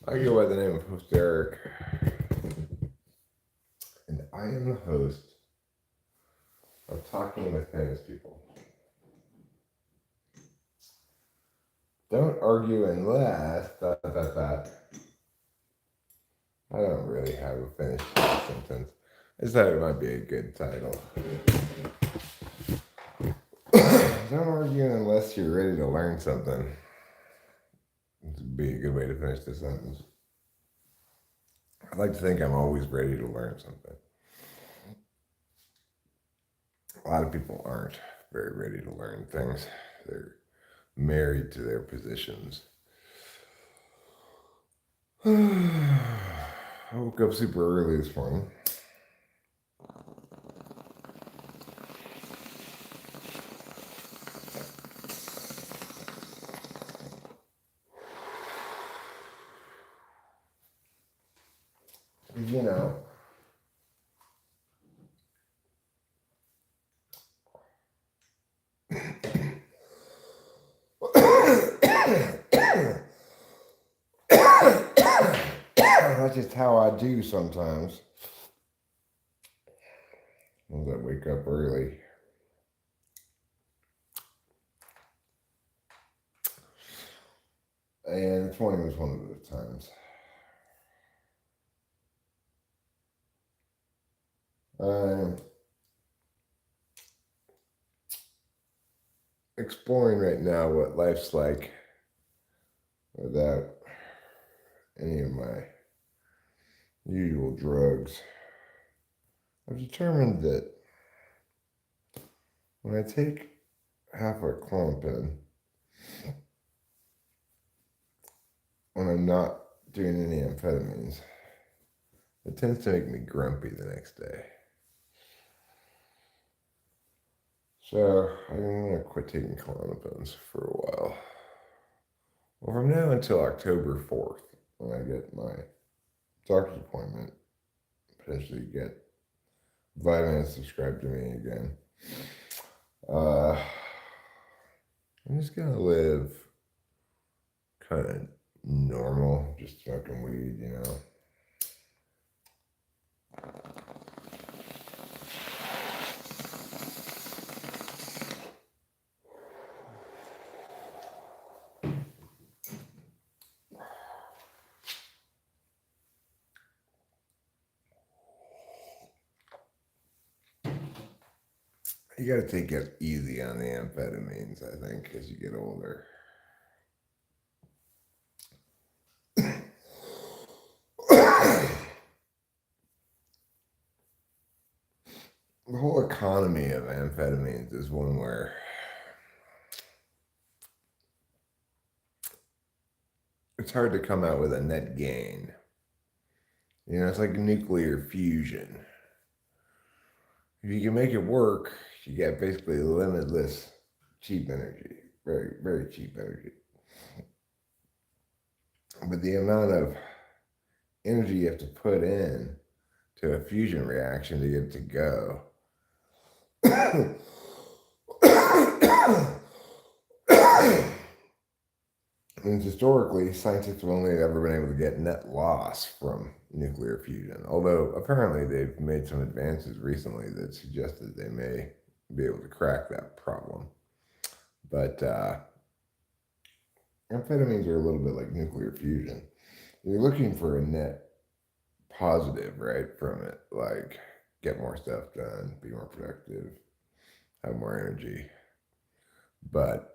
I go by the name of Host Eric, and I am the host of Talking with Famous People. Don't argue unless that. I don't really have a finished sentence. I just thought it might be a good title. Don't argue unless you're ready to learn something. This would be a good way to finish the sentence. I like to think I'm always ready to learn something. A lot of people aren't very ready to learn things. They're married to their positions. I woke up super early this morning. You know, that's just how I do sometimes. As I wake up early. And this morning was one of those times. I'm exploring right now what life's like without any of my usual drugs. I've determined that when I take half a Klonopin, when I'm not doing any amphetamines, it tends to make me grumpy the next day. So I'm going to quit taking Klonopins for a while. Well, from now until October 4th, when I get my doctor's appointment, potentially get vitamins prescribed to me again, I'm just going to live kind of normal, just smoking weed, you know. You got to take it easy on the amphetamines, I think, as you get older. The whole economy of amphetamines is one where it's hard to come out with a net gain. You know, it's like nuclear fusion. If you can make it work, you get basically limitless cheap energy, very, very cheap energy. But the amount of energy you have to put in to a fusion reaction to get it to go. And historically, scientists have only ever been able to get net loss from nuclear fusion. Although apparently they've made some advances recently that suggest that they may be able to crack that problem. But amphetamines are a little bit like nuclear fusion. You're looking for a net positive, right, from it. Like, get more stuff done, be more productive, have more energy. But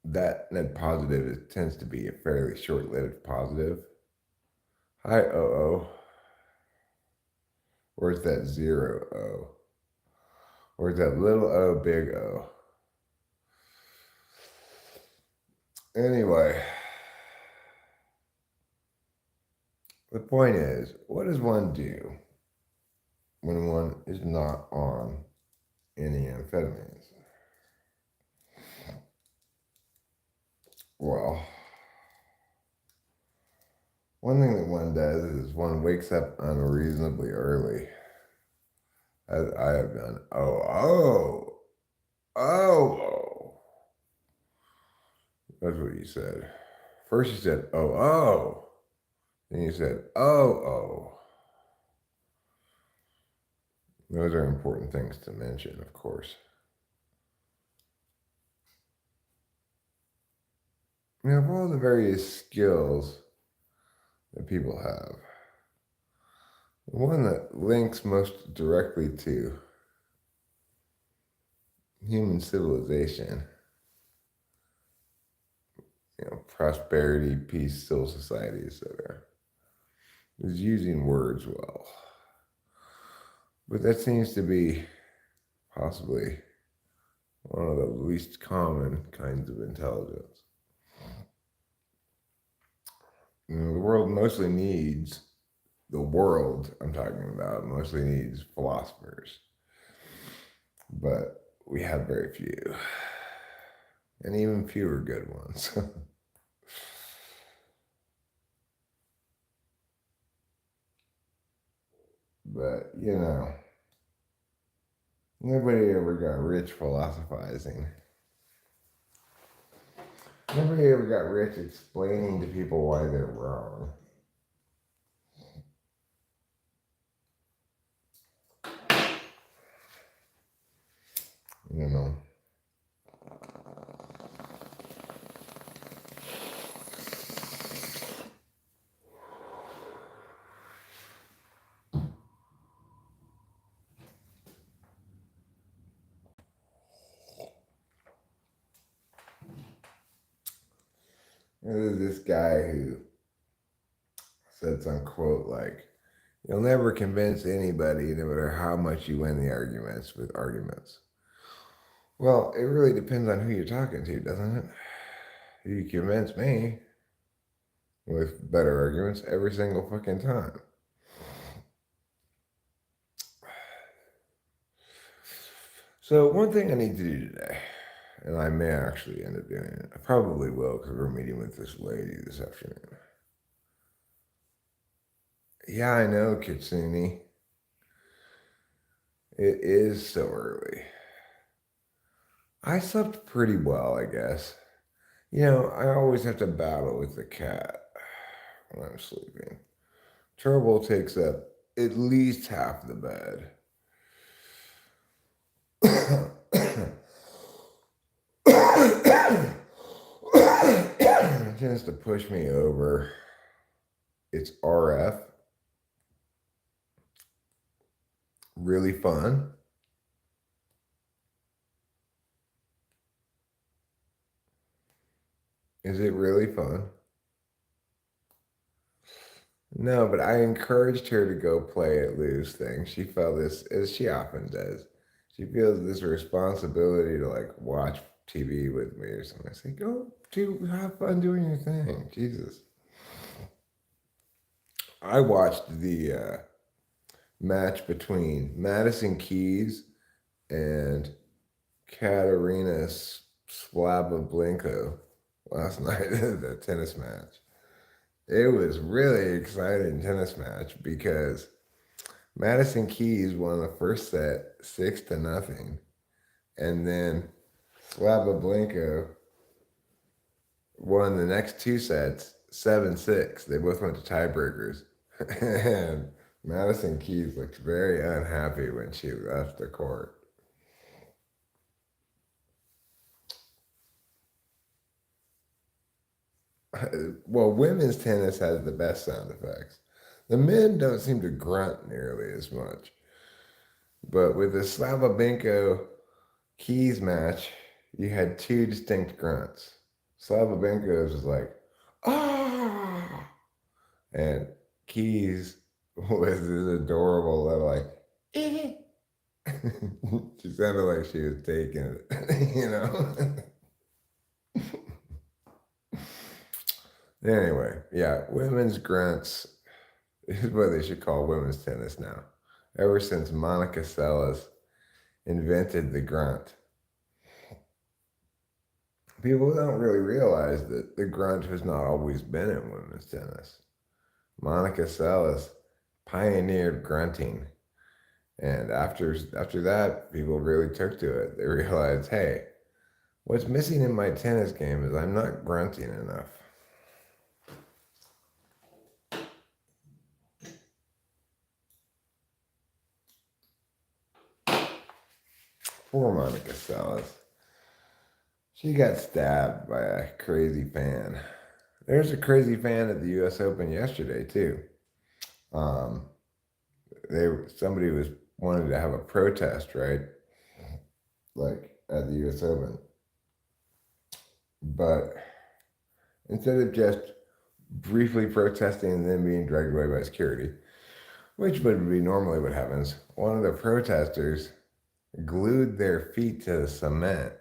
that net positive tends to be a fairly short-lived positive. Hi, O. Where's that zero O? Where's that little O, big O? Anyway, the point is, what does one do when one is not on any amphetamines? Well, one thing that one does is one wakes up unreasonably early, as I have done. Oh. That's what you said. First you said, oh, oh. Then you said, oh, oh. Those are important things to mention, of course. Now, of all the various skills that people have, the one that links most directly to human civilization, prosperity, peace, civil society, etc., is using words well. But that seems to be possibly one of the least common kinds of intelligence. The world mostly needs, the world I'm talking about mostly needs philosophers. But we have very few. And even fewer good ones. But, nobody ever got rich philosophizing. Nobody ever got rich explaining to people why they're wrong. You know. There's this guy who said some quote like, "You'll never convince anybody, no matter how much you win the arguments with arguments." Well, it really depends on who you're talking to, doesn't it? You convince me with better arguments every single fucking time. So one thing I need to do today, and I may actually end up doing it. I probably will because we're meeting with this lady this afternoon. Yeah, I know, Kitsune. It is so early. I slept pretty well, I guess. I always have to battle with the cat when I'm sleeping. Trouble takes up at least half the bed. It tends to push me over. It's RF. Really fun. Is it really fun? No, but I encouraged her to go play at Lou's thing. She felt this, as she often does. She feels this responsibility to like watch TV with me or something. I say, go have fun doing your thing. Jesus. I watched the match between Madison Keys and Katerina Slabablenko last night, the tennis match. It was really exciting tennis match because Madison Keys won the first set 6-0, and then Slabablenko won the next two sets 7-6. They both went to tiebreakers, and Madison Keys looked very unhappy when she left the court. Well, women's tennis has the best sound effects. The men don't seem to grunt nearly as much. But with the Slavabenko Keys match, you had two distinct grunts. Slavabenko's was like, ah! And Keys was this adorable little like, eh. She sounded like she was taking it, Anyway, yeah, women's grunts is what they should call women's tennis now. Ever since Monica Seles invented the grunt. People don't really realize that the grunt has not always been in women's tennis. Monica Seles pioneered grunting. And after that, people really took to it. They realized, hey, what's missing in my tennis game is I'm not grunting enough. Poor Monica Seles. She got stabbed by a crazy fan. There's a crazy fan at the U.S. Open yesterday too. Um, somebody was wanted to have a protest, right? Like at the U.S. Open, but instead of just briefly protesting and then being dragged away by security, which would be normally what happens, one of the protesters glued their feet to the cement.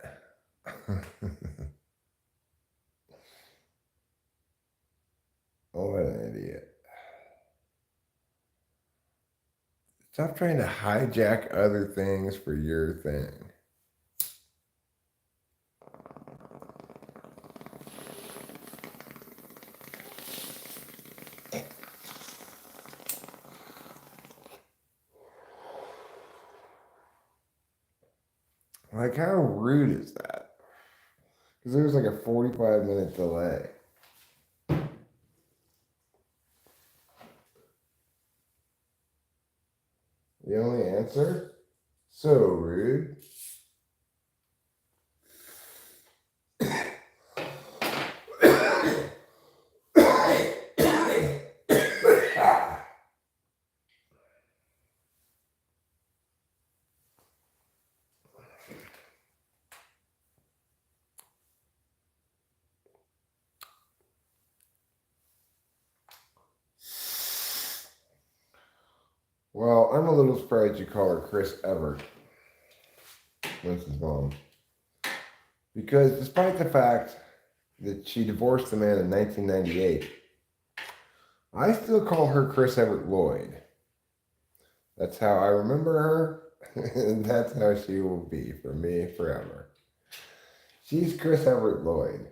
Oh, what an idiot. Stop trying to hijack other things for your thing. Like, how rude is that? Because there was like a 45-minute delay. The only answer? So rude. Well, I'm a little surprised you call her Chris Evert, Winston's mom. Because despite the fact that she divorced the man in 1998, I still call her Chris Evert Lloyd. That's how I remember her, and that's how she will be for me forever. She's Chris Evert Lloyd.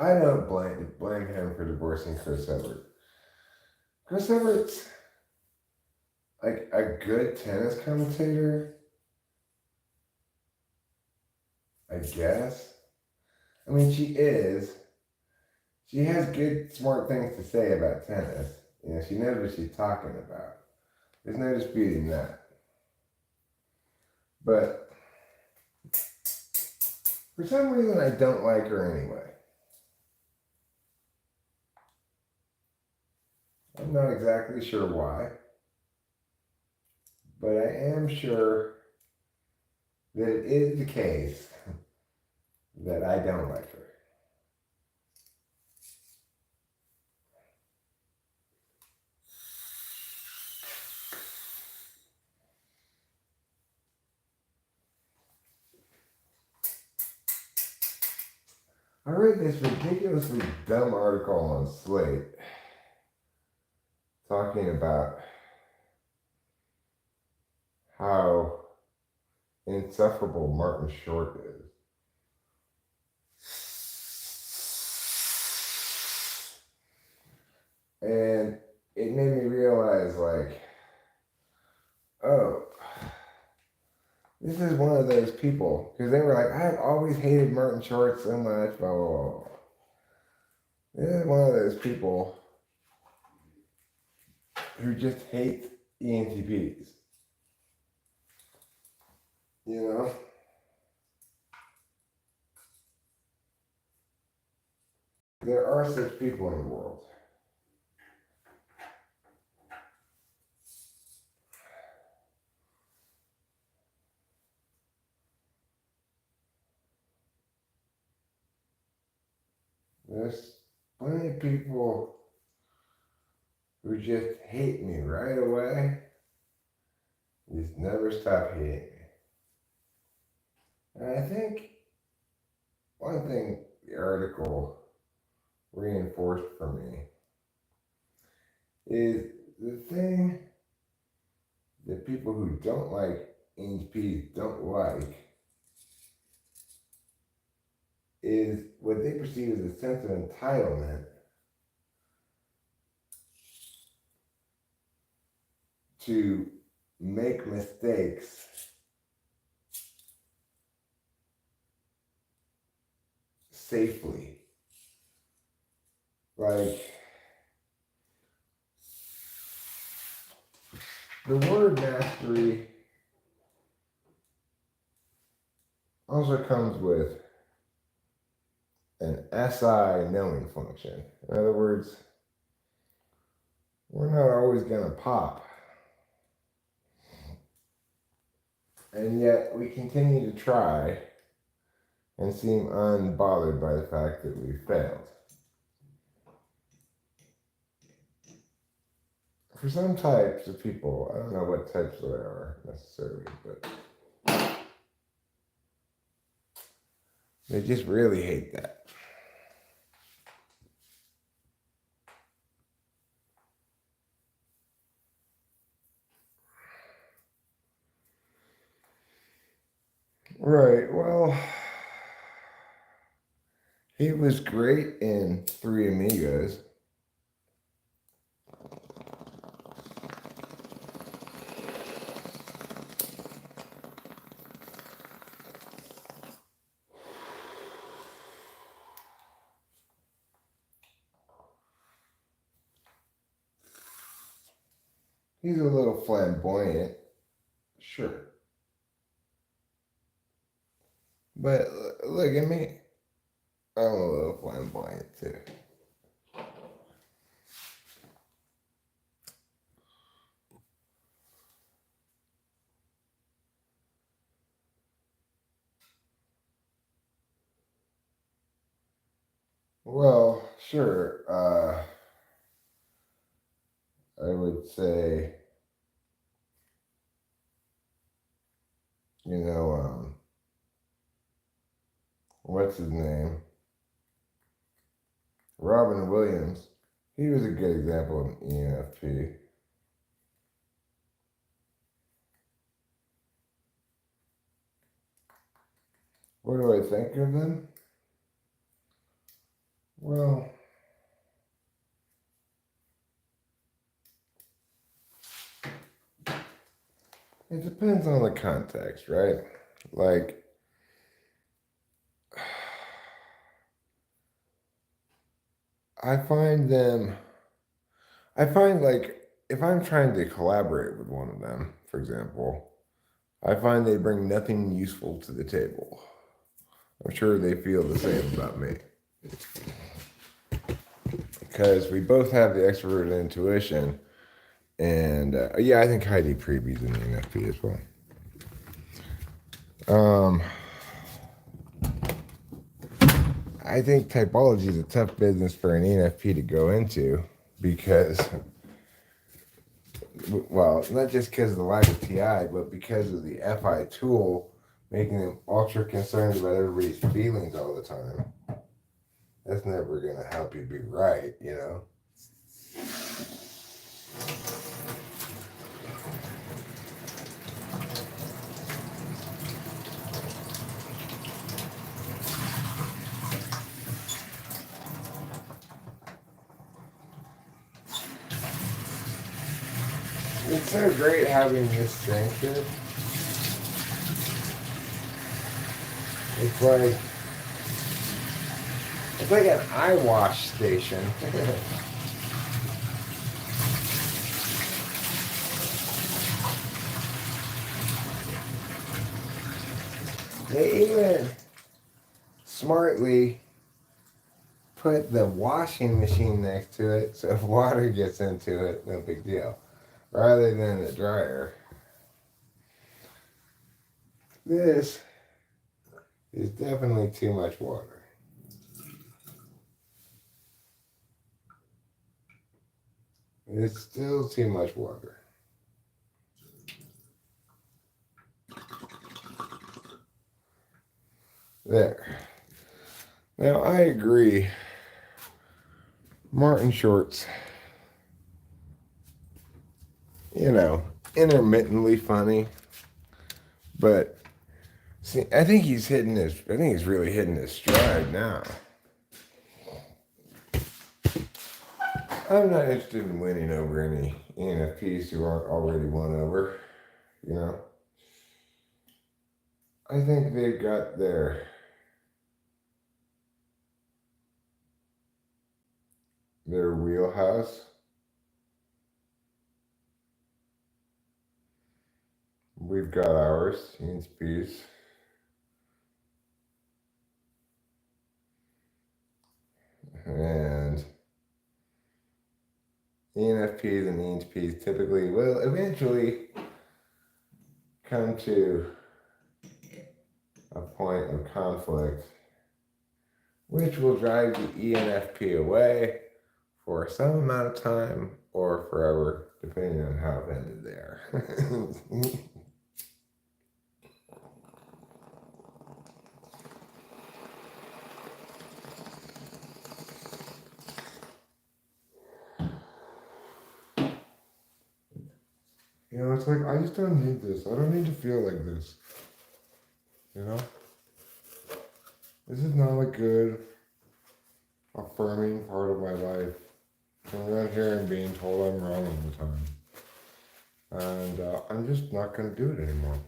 I don't blame him for divorcing Chris Evert. Chris Evert's like a good tennis commentator, I guess. I mean, she is. She has good, smart things to say about tennis. You know, she knows what she's talking about. There's no disputing that. But for some reason, I don't like her anyway. I'm not exactly sure why, but I am sure that it is the case that I don't like her. I read this ridiculously dumb article on Slate talking about how insufferable Martin Short is. And it made me realize, like, oh, this is one of those people. Because they were like, I've always hated Martin Short so much, blah, blah, blah. This is one of those people who just hate ENTPs. You know? There are such people in the world. There's plenty of people who just hate me right away. Just never stop hating me. And I think one thing the article reinforced for me is the thing that people who don't like NHPs don't like is what they perceive as a sense of entitlement to make mistakes safely. Like, the word mastery also comes with an SI knowing function. In other words, we're not always going to pop. And yet we continue to try and seem unbothered by the fact that we failed. For some types of people, I don't know what types there are necessarily, but they just really hate that. Right, well, he was great in Three Amigos. He's a little flamboyant, sure. But look at me. I'm a little flamboyant too. Well, sure. I would say, you know, what's his name? Robin Williams. He was a good example of an ENFP. What do I think of them? Well, it depends on the context, right? Like, I find like, if I'm trying to collaborate with one of them, for example, I find they bring nothing useful to the table. I'm sure they feel the same about me. Because we both have the extrovert intuition. And yeah, I think Heidi Preby's in the NFP as well. I think typology is a tough business for an ENFP to go into because, well, not just because of the lack of TI, but because of the FI tool making them ultra concerned about everybody's feelings all the time. That's never going to help you be right, you know? It's so great having this strength. It's like an eye wash station. They even smartly put the washing machine next to it, so if water gets into it, no big deal. Rather than the dryer. This is definitely too much water. It's still too much water. There. Now, I agree. Martin Short's, you know, intermittently funny. But, see, I think he's really hitting his stride now. I'm not interested in winning over any ENFPs who aren't already won over, you know. I think they've got their their wheelhouse. We've got ours, ENTPs. And ENFPs and ENTPs typically will eventually come to a point of conflict, which will drive the ENFP away for some amount of time or forever, depending on how offended they are. You know, it's like, I just don't need this. I don't need to feel like this. You know? This is not a good, affirming part of my life. I'm not here and being told I'm wrong all the time. And I'm just not going to do it anymore.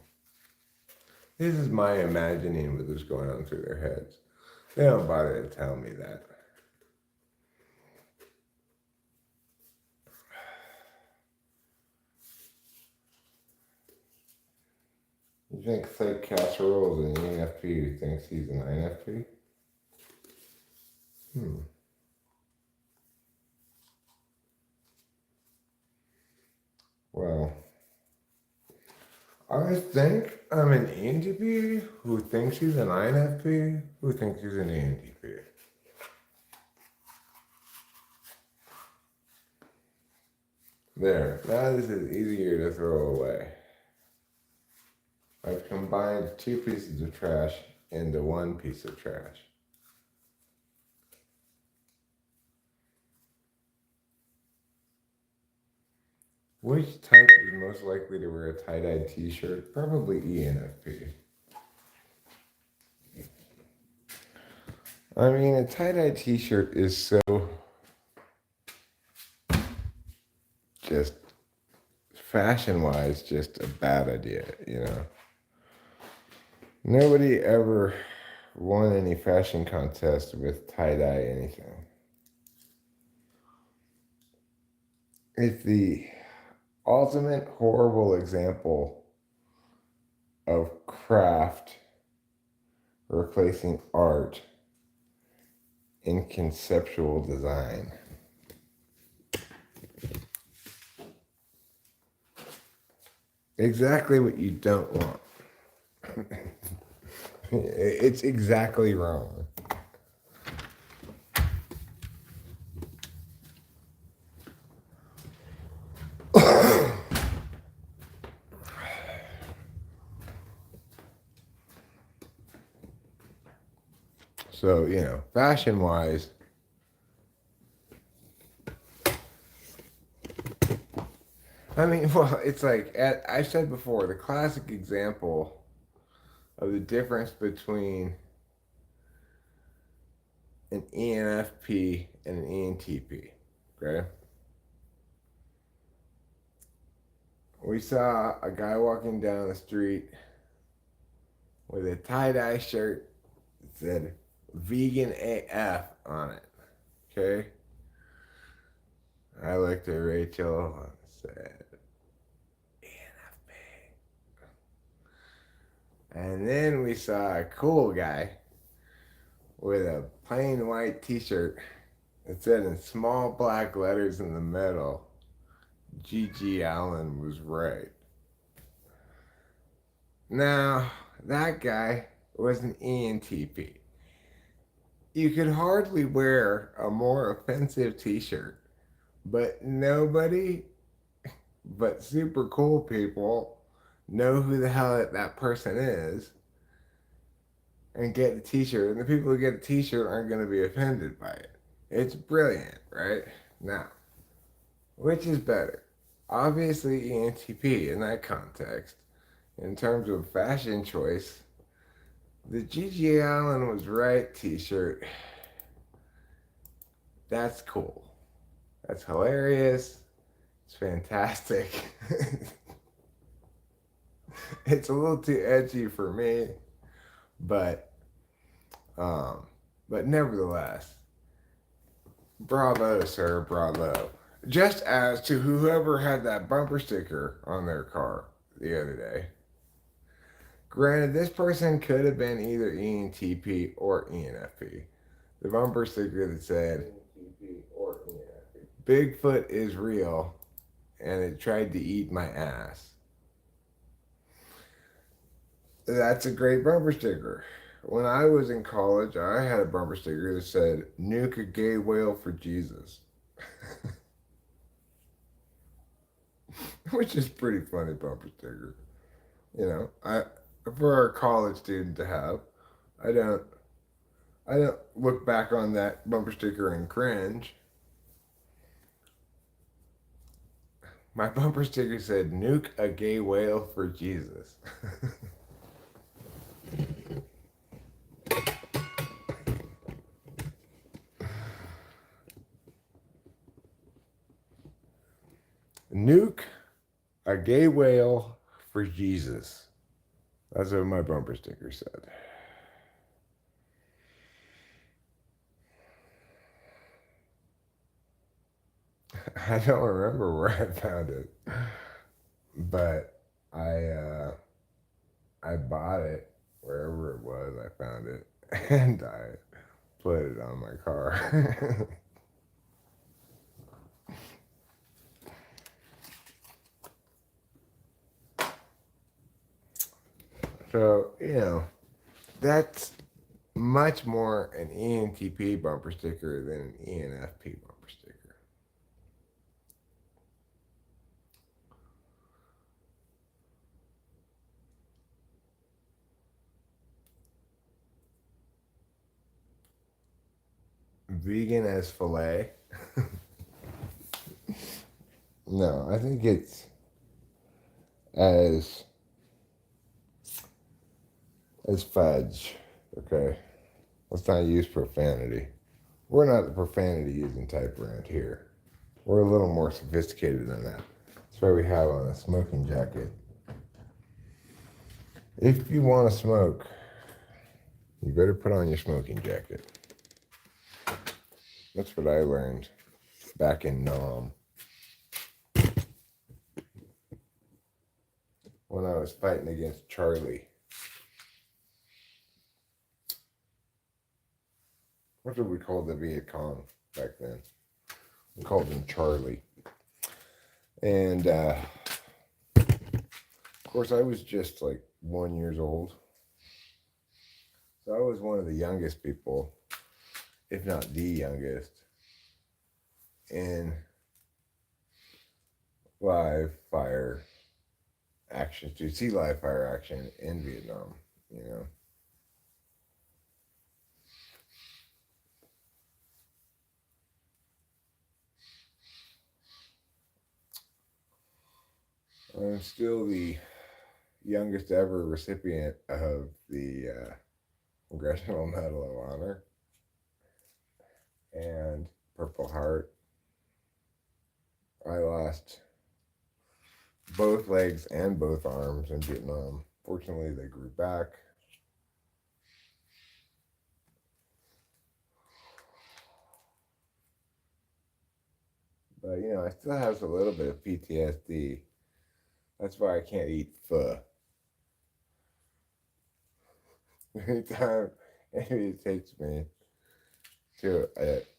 This is my imagining what is going on through their heads. They don't bother to tell me that. You think Fake Casserole is an ENFP who thinks he's an INFP? Well, I think I'm an ENTP who thinks he's an INFP who thinks he's an ENTP. There, now this is easier to throw away. I've combined two pieces of trash into one piece of trash. Which type is most likely to wear a tie-dyed t-shirt? Probably ENFP. I mean, a tie-dyed t-shirt is so just fashion-wise just a bad idea, you know? Nobody ever won any fashion contest with tie-dye anything. It's the ultimate horrible example of craft replacing art in conceptual design. Exactly what you don't want. It's exactly wrong. So, you know, fashion wise, I mean, well, it's like, I said before, the classic example of the difference between an ENFP and an ENTP, okay? We saw a guy walking down the street with a tie-dye shirt that said vegan AF on it, okay? I looked at Rachel and said, ENFP. And then we saw a cool guy with a plain white t-shirt that said in small black letters in the middle, G.G. Allen was right. Now, that guy was an ENTP. You could hardly wear a more offensive t-shirt, but nobody but super cool people know who the hell that person is and get the t-shirt, and the people who get the t-shirt aren't going to be offended by it. It's brilliant, right? Now, which is better? Obviously ENTP in that context. In terms of fashion choice, the G.G. Allen was right t-shirt, that's cool. That's hilarious. It's fantastic. It's a little too edgy for me, but nevertheless, Bravo, sir, bravo. Just as to whoever had that bumper sticker on their car the other day. Granted, this person could have been either ENTP or ENFP. The bumper sticker that said Bigfoot is real and it tried to eat my ass. That's a great bumper sticker. When I was in college, I had a bumper sticker that said "Nuke a gay whale for Jesus," which is pretty funny bumper sticker. You know, I for a college student to have, I don't I don't look back on that bumper sticker and cringe. My bumper sticker said "Nuke a gay whale for Jesus." Nuke a gay whale for Jesus. That's what my bumper sticker said. I don't remember where I found it, but I bought it wherever it was. I found it and I put it on my car. So that's much more an ENTP bumper sticker than an ENFP bumper sticker. Vegan as filet. No, I think it's as fudge. Okay, let's not use profanity. We're not the profanity using type around here. We're a little more sophisticated than that. That's why we have on a smoking jacket. If you want to smoke, you better put on your smoking jacket. That's what I learned back in Nam when I was fighting against Charlie. What did we call the Viet Cong back then? We called him Charlie. And of course, I was just like 1 year old. So I was one of the youngest people, if not the youngest, in live fire action, to see live fire action in Vietnam, you know. I'm still the youngest ever recipient of the Congressional Medal of Honor and Purple Heart. I lost both legs and both arms in Vietnam. Fortunately, they grew back. But I still have a little bit of PTSD. That's why I can't eat pho. Anytime anybody takes me to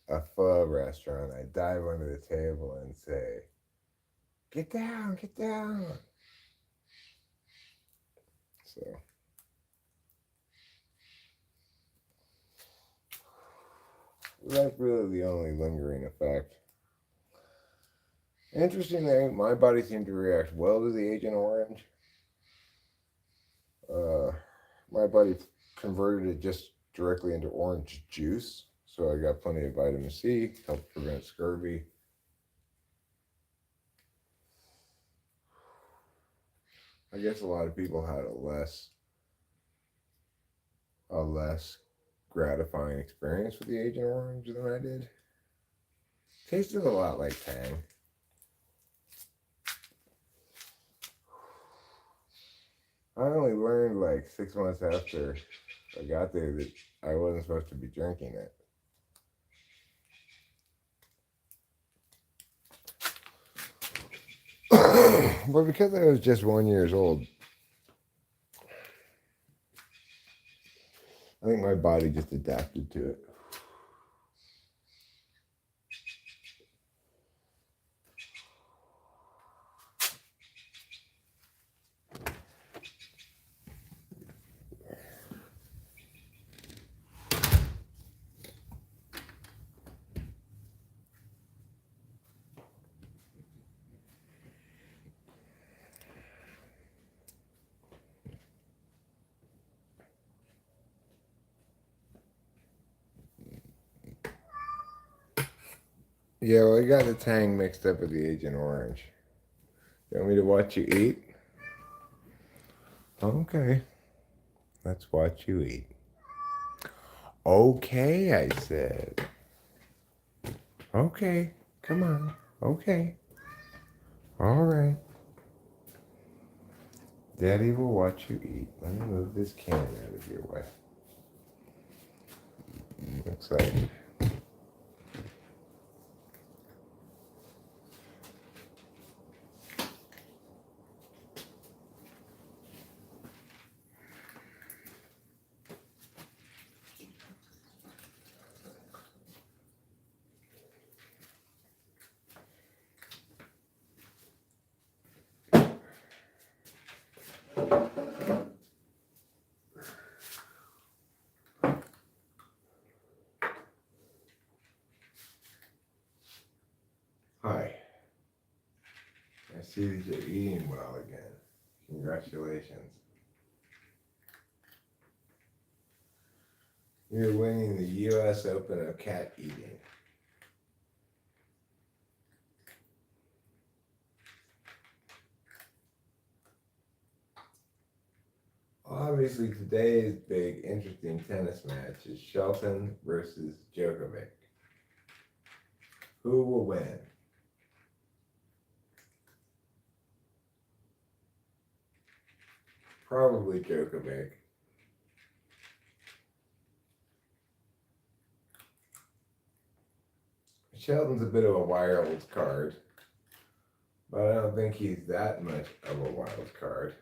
a pho restaurant, I dive under the table and say, "Get down, get down." So that's really the only lingering effect. Interestingly, my body seemed to react well to the Agent Orange. Uh, my body converted it just directly into orange juice, so I got plenty of vitamin C, helped prevent scurvy. I guess a lot of people had a less gratifying experience with the Agent Orange than I did. Tasted a lot like Tang. I only learned like 6 months after I got there that I wasn't supposed to be drinking it. But because I was just 1 year old, I think my body just adapted to it. Yeah, well, I got the Tang mixed up with the Agent Orange. You want me to watch you eat? Okay. Let's watch you eat. Okay, I said. Okay. Come on. Okay. All right. Daddy will watch you eat. Let me move this can out of your way. Looks like. Hi. I see that you're eating well again. Congratulations. You're winning the U.S. Open of cat eating. Obviously, today's big, interesting tennis match is Shelton versus Djokovic. Who will win? Probably Djokovic. Shelton's a bit of a wild card, but I don't think he's that much of a wild card.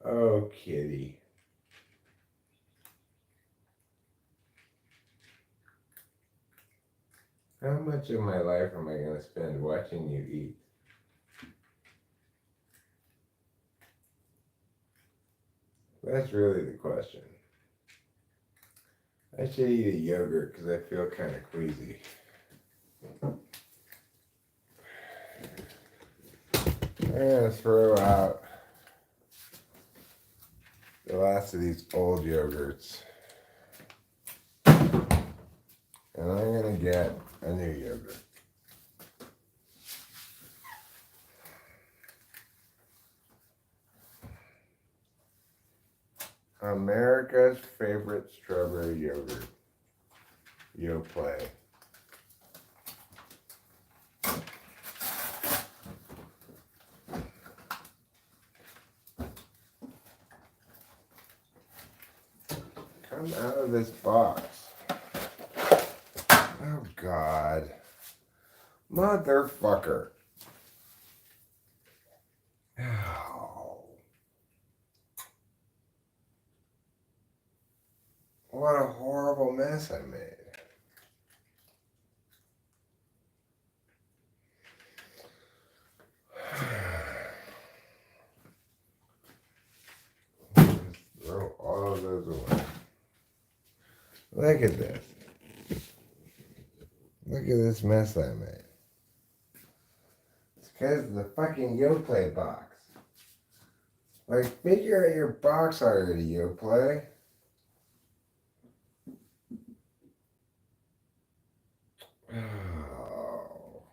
Oh, kitty. How much of my life am I going to spend watching you eat? That's really the question. I should eat a yogurt because I feel kind of queasy. I'm going to throw out the last of these old yogurts. And I'm going to get a new yogurt. America's favorite strawberry yogurt. Yoplait. Come out of this box. Oh, God. Motherfucker. Oh. What a horrible mess I made. Just throw all of those away. Look at this. Look at this mess I made. It's because of the fucking Yoplait box. Like, figure out your box already, Yoplait. Oh.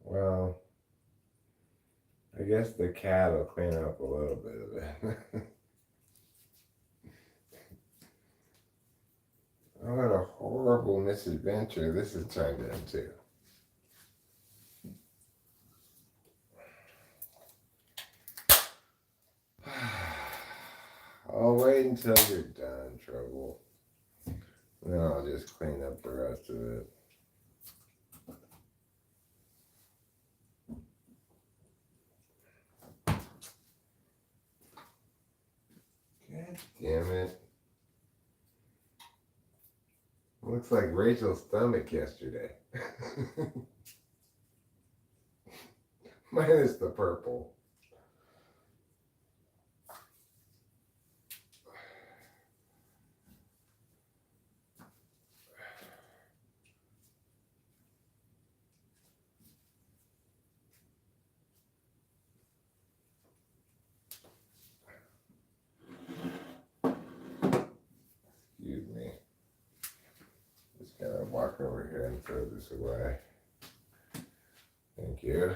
Well, I guess the cat will clean up a little bit of it. Oh, what a horrible misadventure this has turned into. I'll wait until you're done, Trouble. Then I'll just clean up the rest of it. God damn it. Looks like Rachel's stomach yesterday. Minus the purple. Excuse me. Just gotta walk over here and throw this away. Thank you.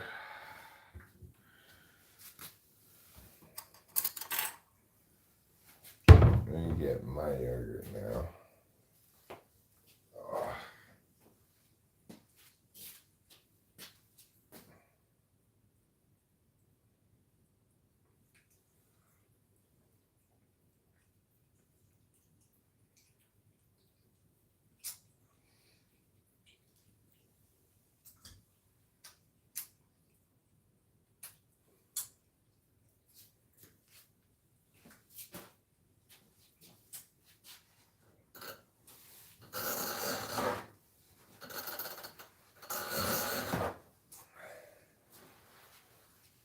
Let me get my yogurt now. Oh.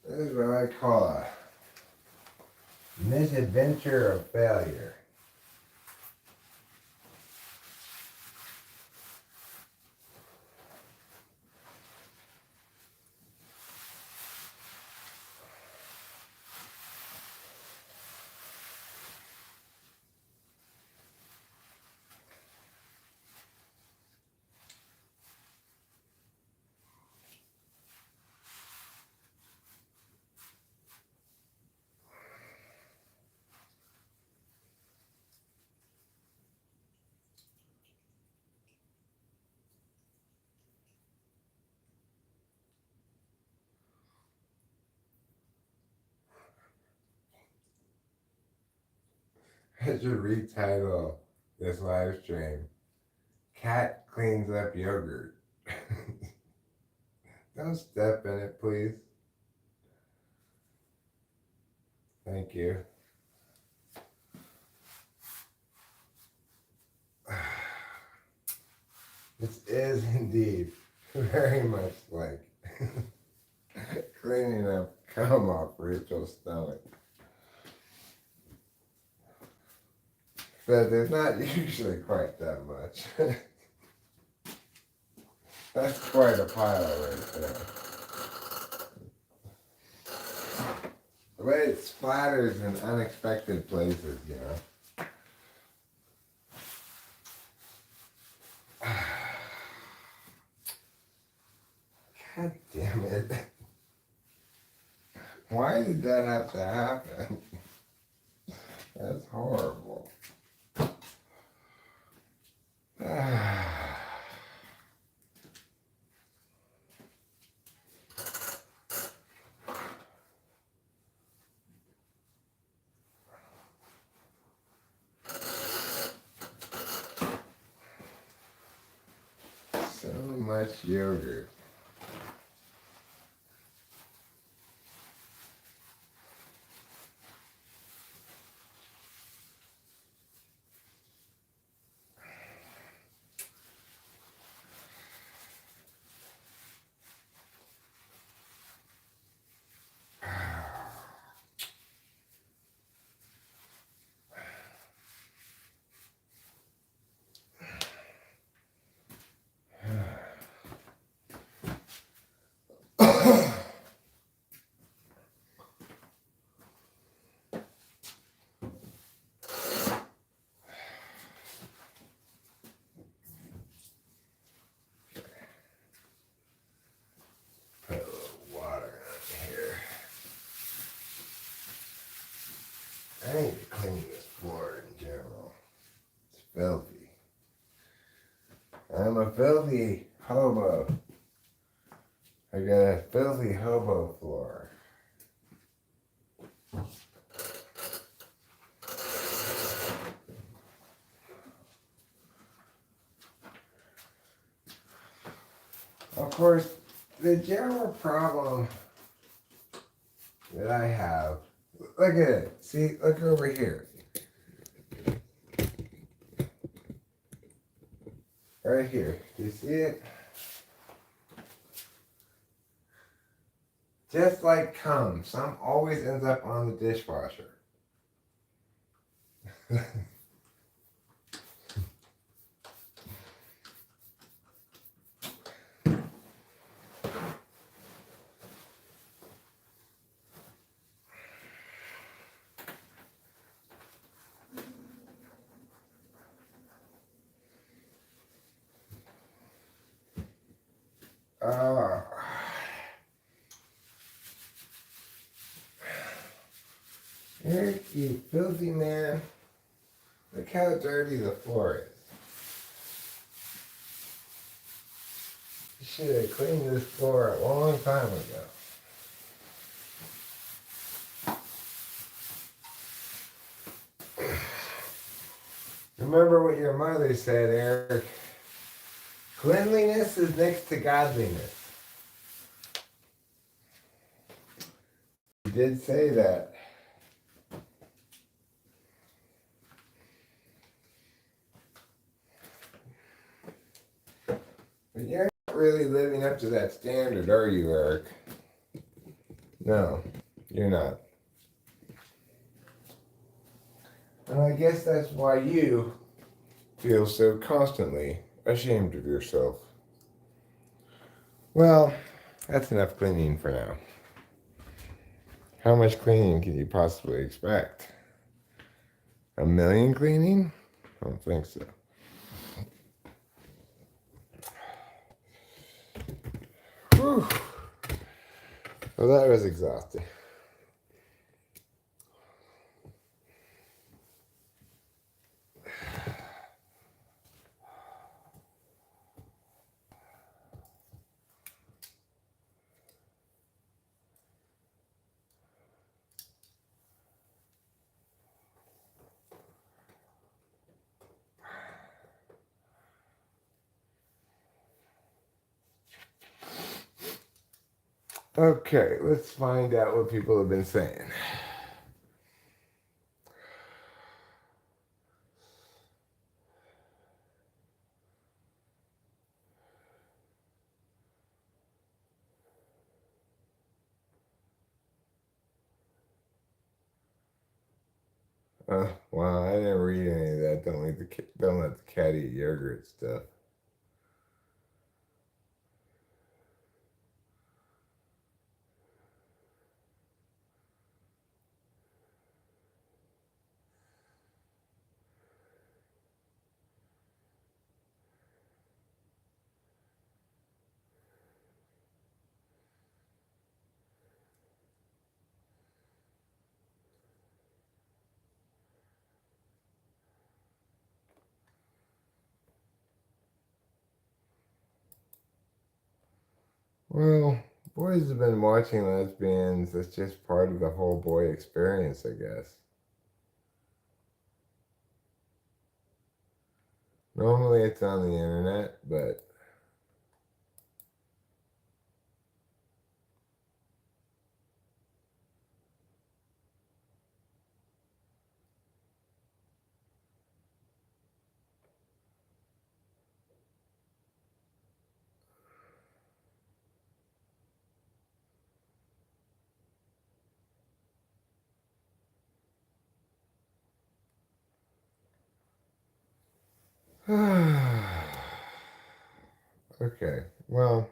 This is what I call a misadventure of failure. I should retitle this live stream, Cat Cleans Up Yogurt. Don't step in it, please. Thank you. This is indeed very much like cleaning up cum off Rachel's stomach. But there's not usually quite that much. That's quite a pile right there. The way it splatters in unexpected places, you know. God damn it. Why did that have to happen? That's horrible. So much yogurt. Put a little water in here. I need to clean this floor in general. It's filthy. I'm a filthy hobo. I got a filthy hobo floor. Of course, the general problem that I have, look at it. See, look over here. Right here. Do you see it? Just like cum, some always ends up on the dishwasher. Uh, Eric, you filthy man. Look how dirty the floor is. You should have cleaned this floor a long time ago. Remember what your mother said, Eric. Cleanliness is next to godliness. You did say that. But you're not really living up to that standard, are you, Eric? No, you're not. And I guess that's why you feel so constantly ashamed of yourself. Well, that's enough cleaning for now. How much cleaning can you possibly expect? 1,000,000 cleaning? I don't think so. Whew. Well, that was exhausting. Okay, let's find out what people have been saying. Well, I didn't read any of that. Don't let the cat eat yogurt stuff. Well, boys have been watching lesbians. That's just part of the whole boy experience, I guess. Normally it's on the internet, but okay. Well,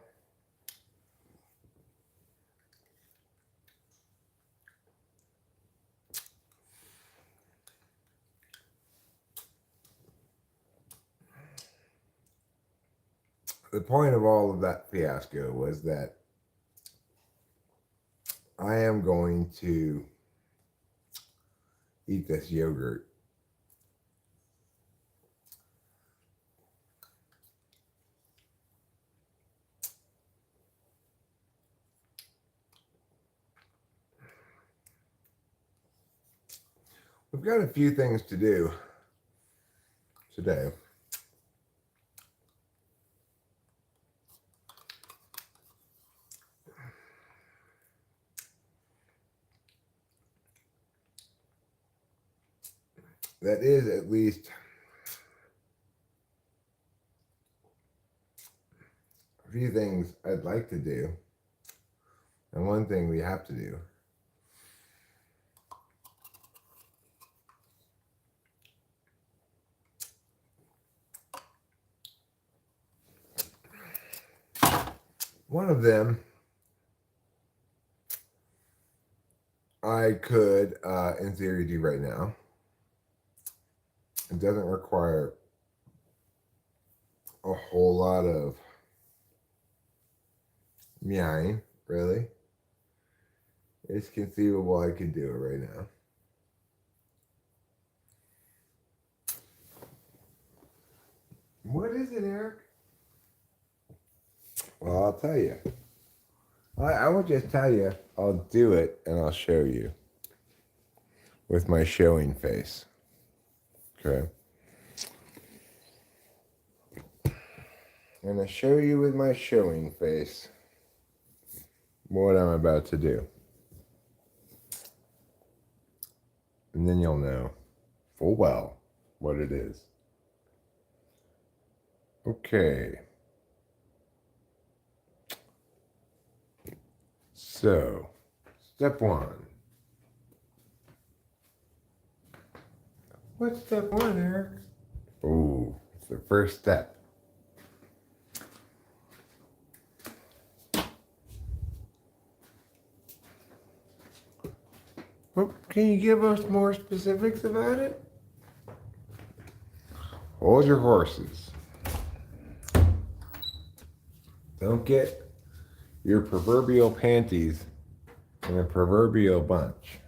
the point of all of that fiasco was that I am going to eat this yogurt. We've got a few things to do today. that is at least a few things I'd like to do, and one thing we have to do. One of them I could, in theory, do right now. It doesn't require a whole lot of meowing, really. It's conceivable I could do it right now. What is it, Eric? Well, I'll tell you. I will just tell you, I'll do it and I'll show you with my showing face. Okay. I'm going to show you with my showing face what I'm about to do. And then you'll know full well what it is. Okay. So, step one. What's step one, Eric? Oh, it's the first step. Well, can you give us more specifics about it? Hold your horses. Don't get your proverbial panties in a proverbial bunch.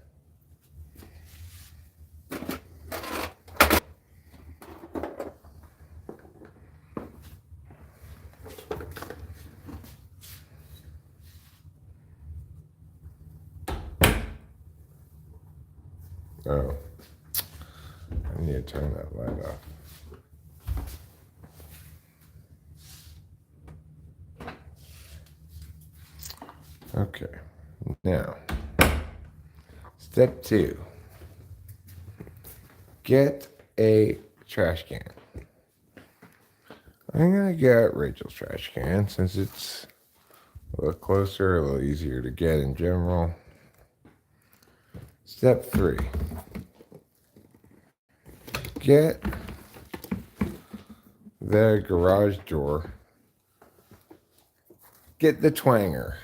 Oh, I need to turn that light off. Okay, now, step two. Get a trash can. I'm going to get Rachel's trash can since it's a little closer, a little easier to get in general. Step three. Get the garage door. Get the twanger.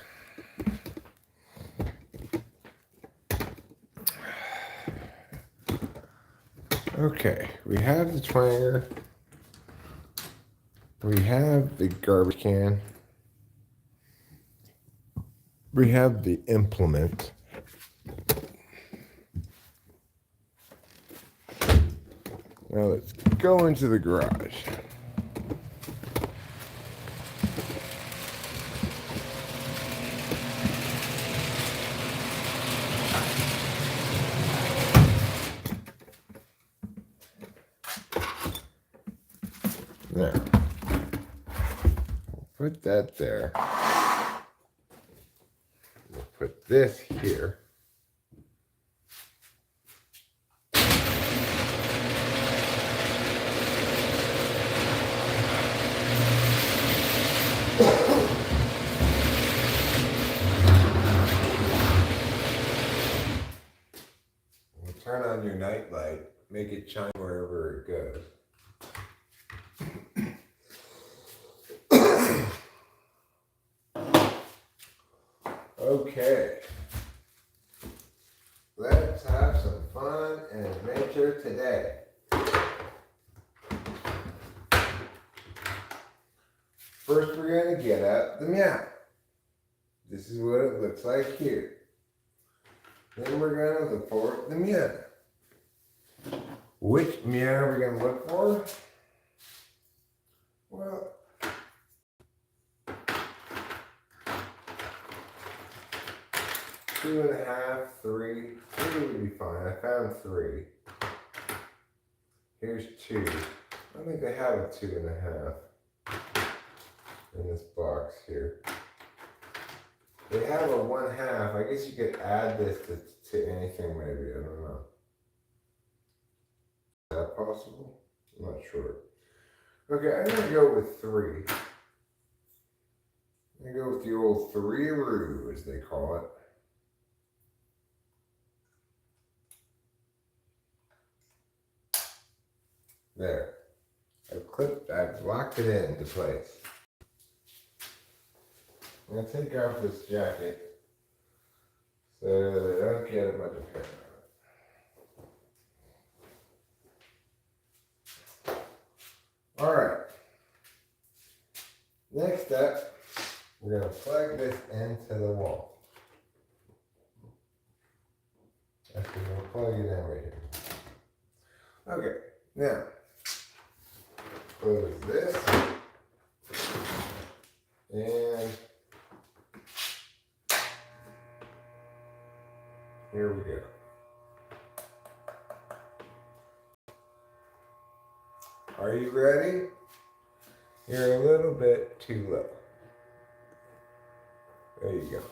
Okay, we have the twanger. We have the garbage can. We have the implement. Now let's go into the garage. Now, we'll put that there. We'll put this here. We'll turn on your night light, make it shine wherever it goes. Okay, let's have some fun and adventure today. First, we're going to get out the meow. This is what it looks like here. Then we're going to look for the meow. Which meow are we going to look for? Well, 2.5, 3. 3 would be fine. I found 3. Here's 2. I don't think they have a 2.5 in this box here. They have a 1/2. I guess you could add this to anything maybe. I don't know. possible? I'm not sure. Okay, I'm gonna go with 3. I'm gonna go with the old 3-roo, as they call it. There. I've locked it into place. I'm gonna take off this jacket so that I don't get a bunch of hair on it. Alright. Next up, we're gonna plug this into the wall. Actually, we're gonna plug it in right here. Okay, now close this and here we go. Are you ready? You're a little bit too low. There you go.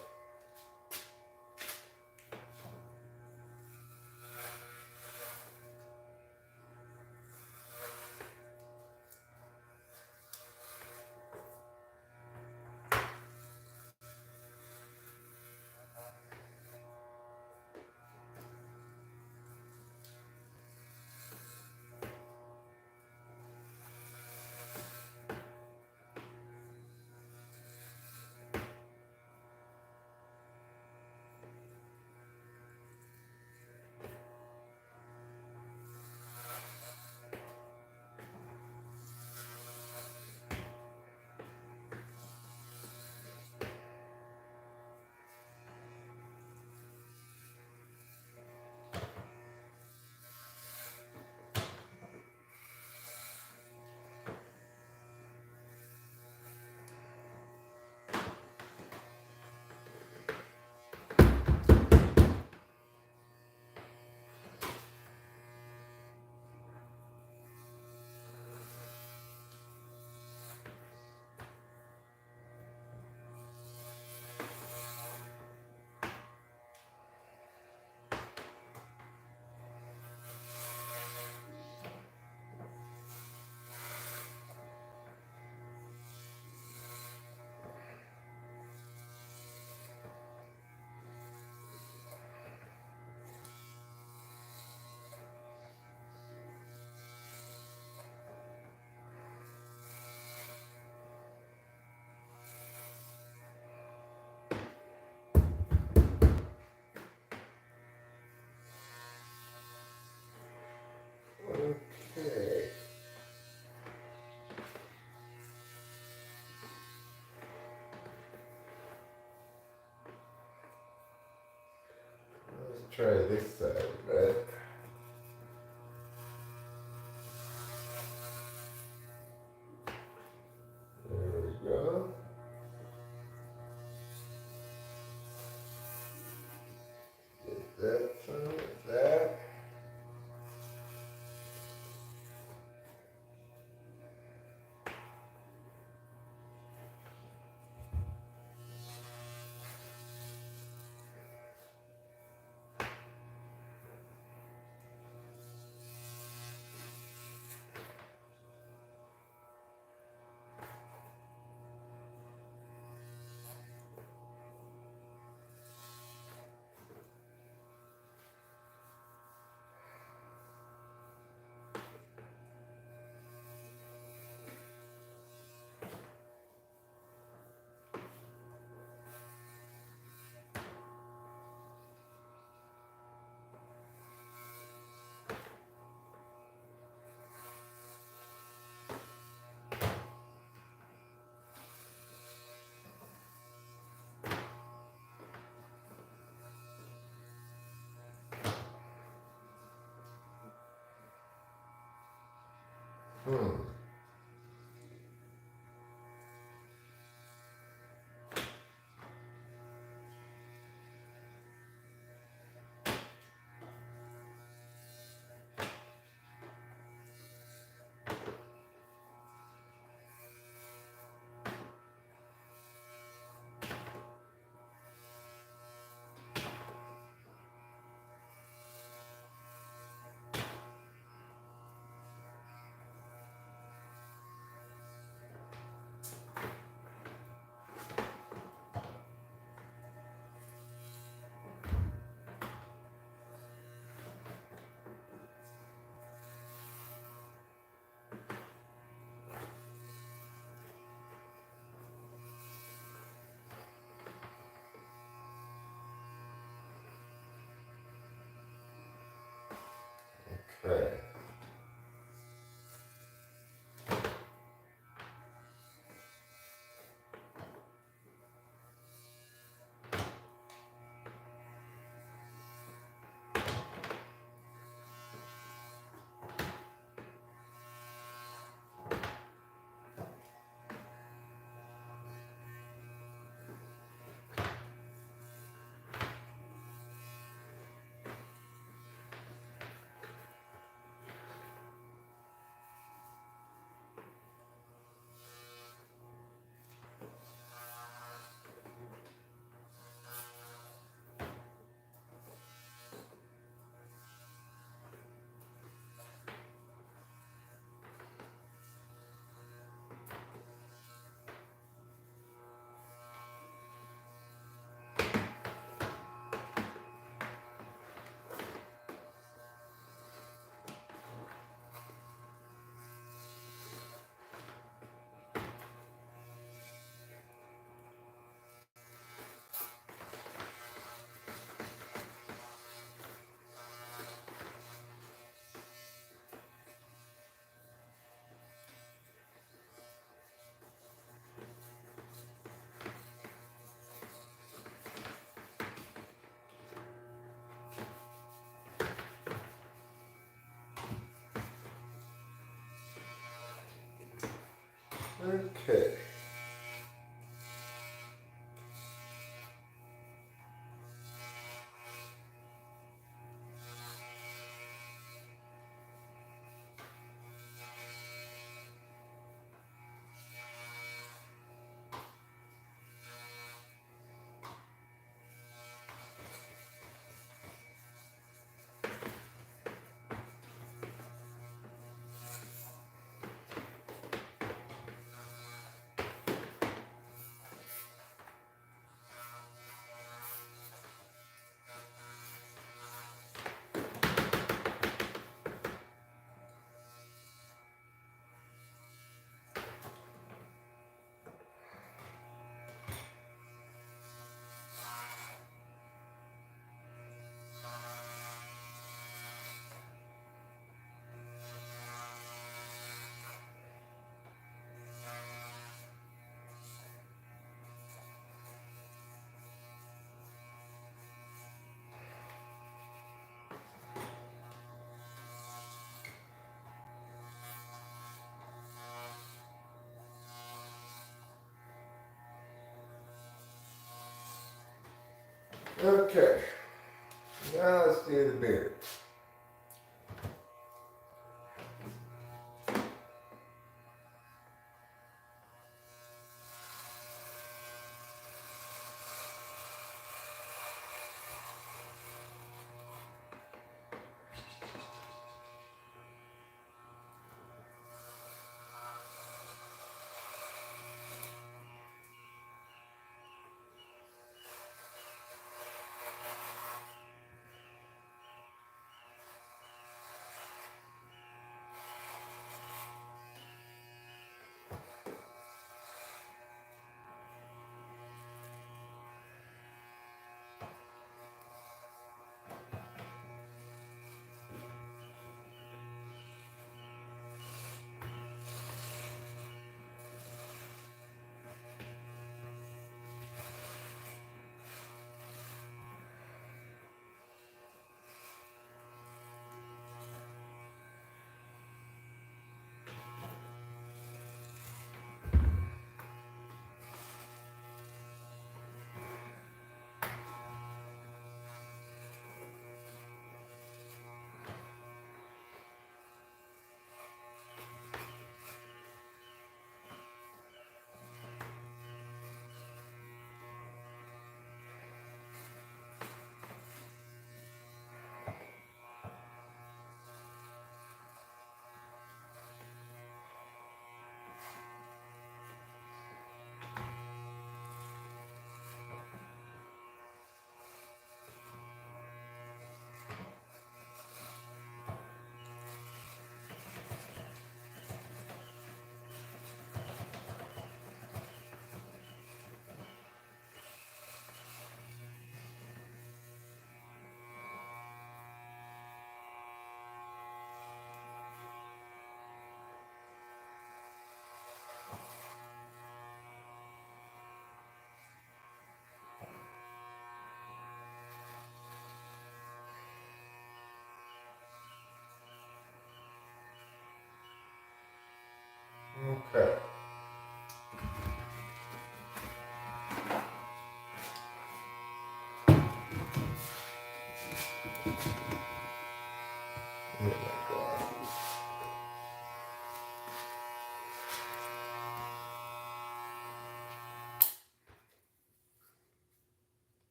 Okay. Let's try this side of it. There we go. Get that some of that. Hmm. Right. Okay. Okay. Now let's do the beard.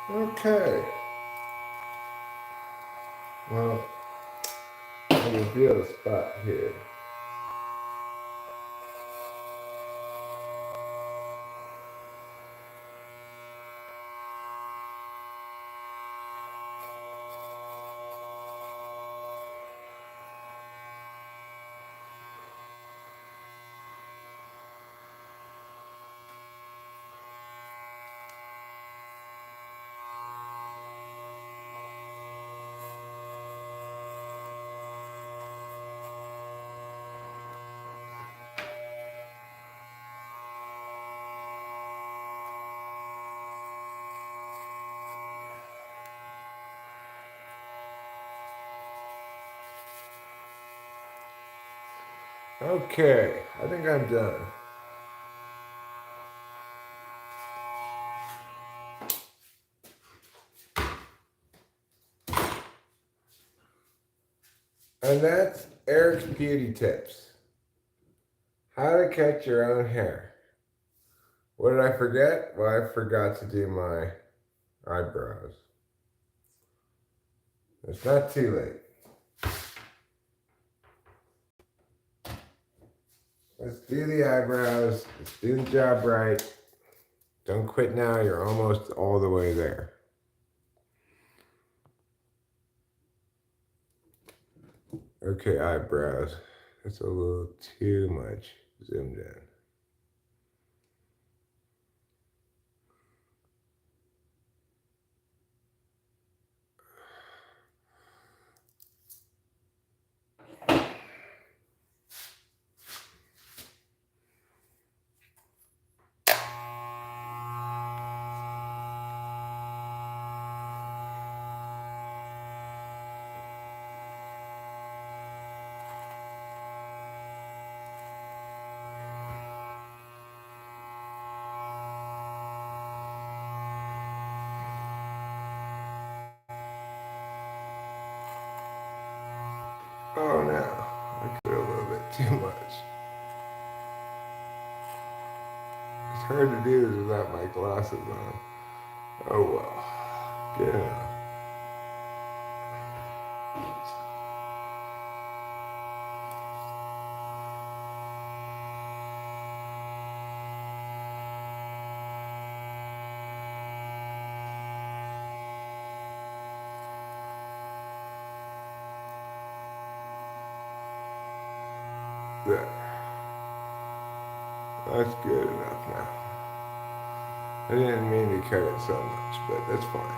Okay. Well, I can feel a spot here. Okay, I think I'm done. And that's Eric's Beauty Tips. How to cut your own hair. What did I forget? Well, I forgot to do my eyebrows. It's not too late. Let's do the eyebrows. Let's do the job right. Don't quit now. You're almost all the way there. Okay, eyebrows. That's a little too much zoomed in. Oh no, I did a little bit too much. It's hard to do this without my glasses on. Oh well, good enough. There. That's good enough now. I didn't mean to cut it so much, but that's fine.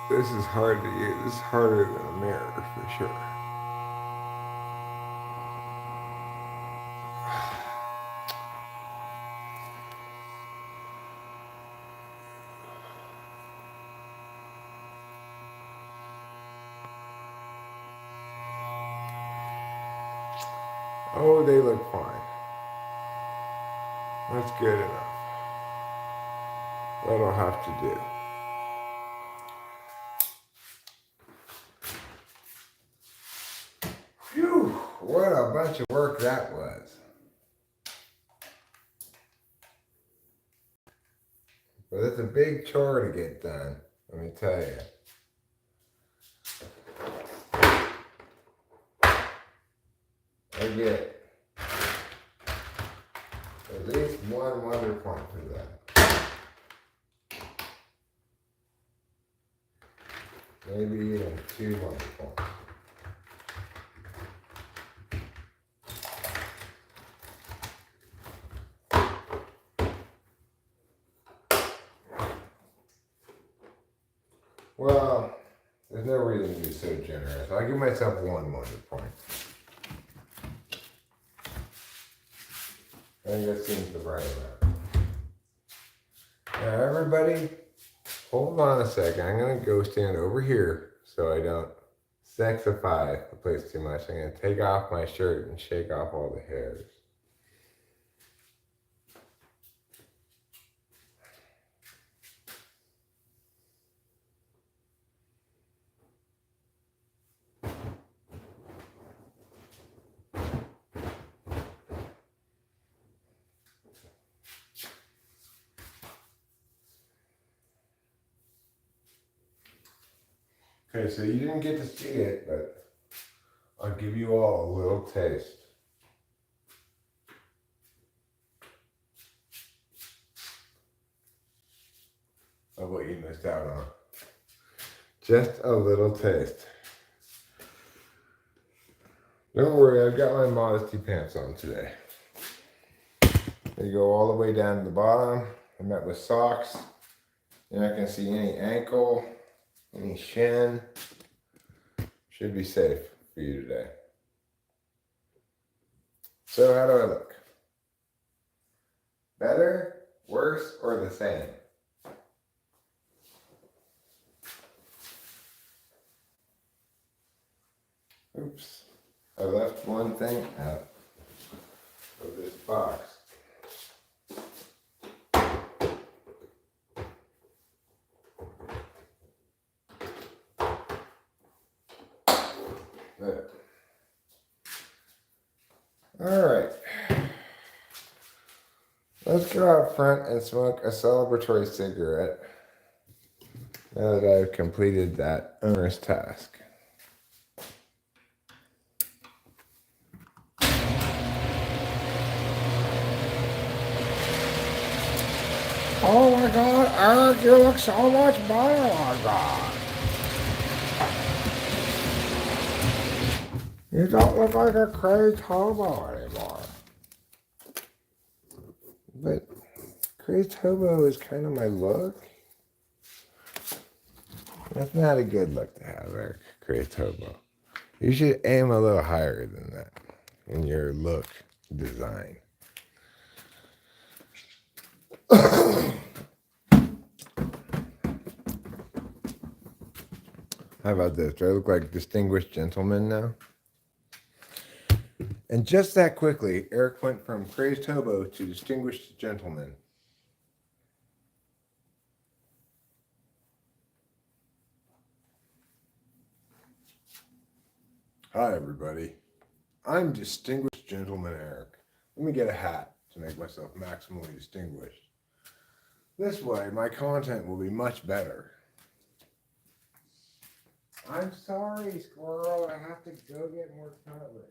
This is hard to use. This is harder than a mirror for sure. Oh, they look fine. That's good enough. That'll have to do. Phew, what a bunch of work that was. But it's a big chore to get done, let me tell you. I get at least one wonder point for that. Maybe even 2 wonder points. Well, there's no reason to be so generous. I'll give myself 1 wonder point. I think that seems the right amount. Now everybody, hold on a second. I'm going to go stand over here so I don't sexify the place too much. I'm going to take off my shirt and shake off all the hairs. Okay, so you didn't get to see it, but I'll give you all a little taste of what you missed out on. Just a little taste. Don't worry, I've got my modesty pants on today. They go all the way down to the bottom. I met with socks. You're not going to see any ankle, any shin. Should be safe for you today. So how do I look? Better, worse, or the same? Oops. I left one thing out of this box. There. All right. Let's go out front and smoke a celebratory cigarette now that I've completed that onerous task. Oh my God, Eric, you look so much better like that. You don't look like a crazed hobo anymore. But crazed hobo is kind of my look. That's not a good look to have, Eric, crazed hobo. You should aim a little higher than that in your look design. How about this? Do I look like a distinguished gentleman now? And just that quickly, Eric went from crazed hobo to distinguished gentleman. Hi, everybody. I'm distinguished gentleman Eric. Let me get a hat to make myself maximally distinguished. This way, my content will be much better. I'm sorry, squirrel. I have to go get more cutlery.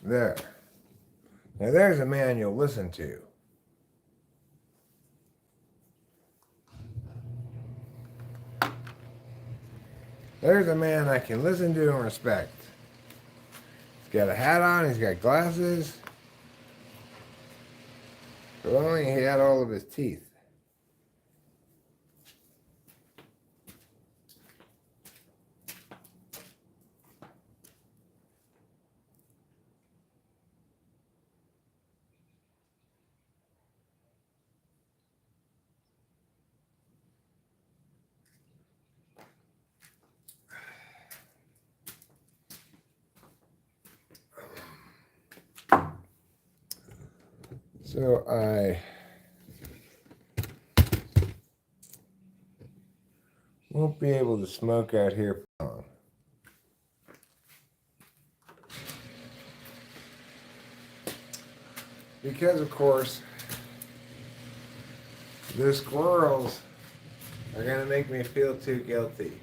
There. Now there's a man you'll listen to. There's a man I can listen to and respect. He's got a hat on, he's got glasses. If only he had all of his teeth. So I won't be able to smoke out here for long. Because, of course, the squirrels are going to make me feel too guilty.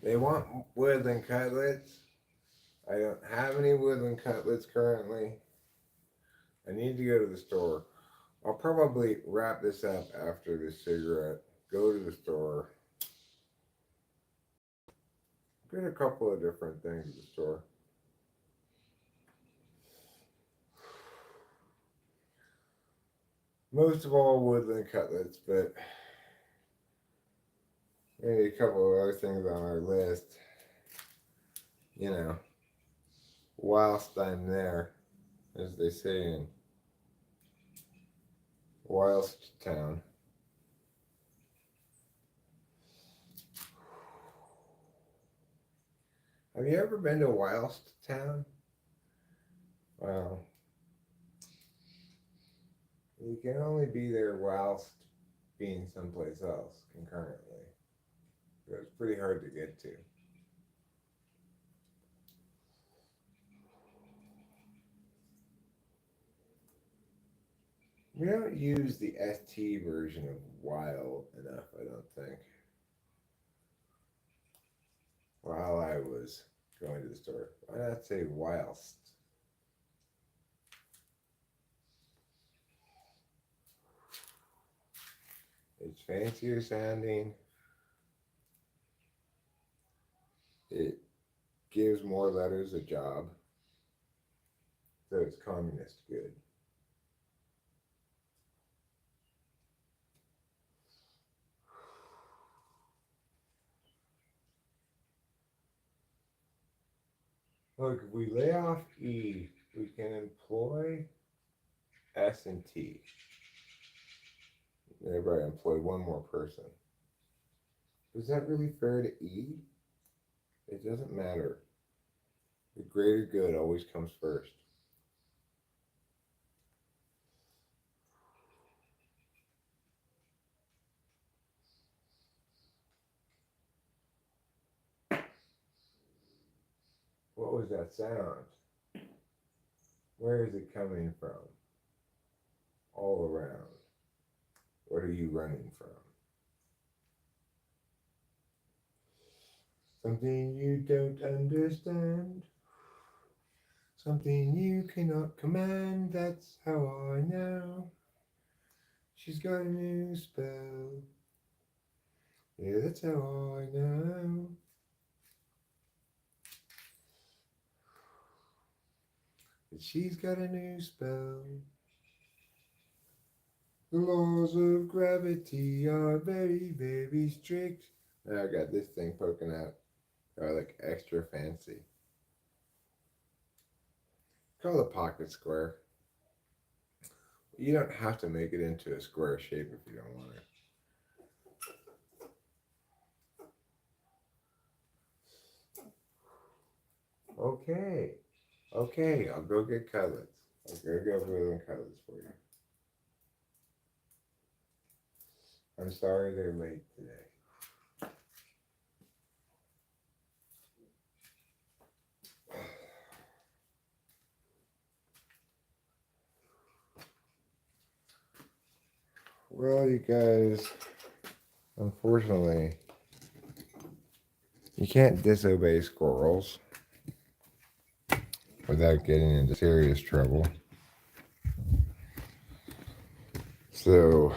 They want woodland cutlets. I don't have any woodland cutlets currently. I need to go to the store. I'll probably wrap this up after this cigarette. Go to the store. Get a couple of different things at the store. Most of all woodland cutlets, but maybe a couple of other things on our list. You know, whilst I'm there, as they say in Whilst Town. Have you ever been to Whilst Town? Well, you can only be there whilst being someplace else concurrently. So it's pretty hard to get to. We don't use the ST version of wild enough, I don't think. While I was going to the store. Why not say whilst? It's fancier sounding. It gives more letters a job. So it's communist good. Look, if we lay off E, we can employ S and T. Thereby employ one more person. Is that really fair to E? It doesn't matter. The greater good always comes first. What was that sound? Where is it coming from? All around. What are you running from? Something you don't understand. Something you cannot command. That's how I know. She's got a new spell. Yeah, that's how I know. That she's got a new spell. The laws of gravity are very, very strict. Now I got this thing poking out. They're like extra fancy. Call it a pocket square. You don't have to make it into a square shape if you don't want it. Okay, I'll go get cutlets. I'll go get woodland cutlets for you. I'm sorry they're late today. Well, you guys, unfortunately, you can't disobey squirrels without getting into serious trouble. So,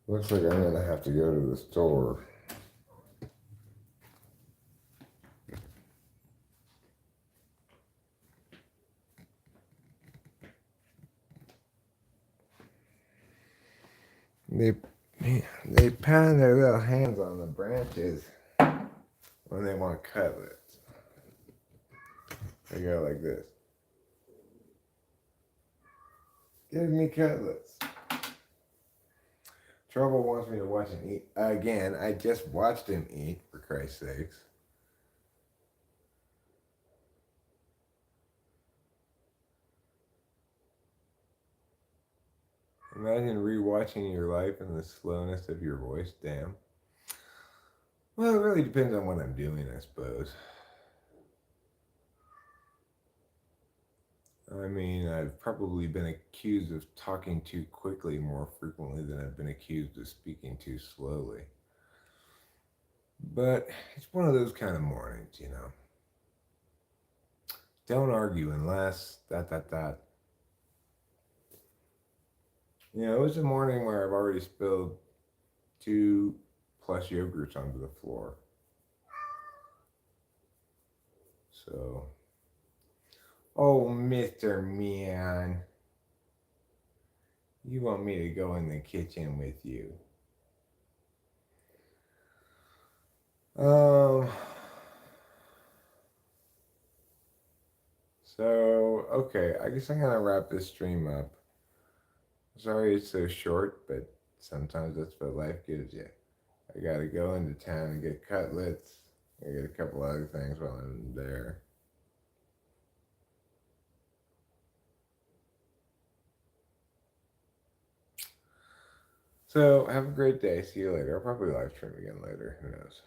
looks like I'm gonna have to go to the store. They pound their little hands on the branches when they want cutlets. They go like this. Give me cutlets. Trouble wants me to watch him eat. Again, I just watched him eat, for Christ's sakes. Imagine rewatching your life in the slowness of your voice. Damn. Well, it really depends on what I'm doing, I suppose. I mean, I've probably been accused of talking too quickly more frequently than I've been accused of speaking too slowly. But it's one of those kind of mornings, you know. Don't argue unless that. You know, it was a morning where I've already spilled two plus yogurts onto the floor. So, oh, Mr. Man, you want me to go in the kitchen with you? Um, okay, I guess I'm gonna wrap this stream up. Sorry it's so short, but sometimes that's what life gives you. I gotta go into town and get cutlets. I get a couple other things while I'm there. So have a great day. See you later. I'll probably live stream again later. Who knows?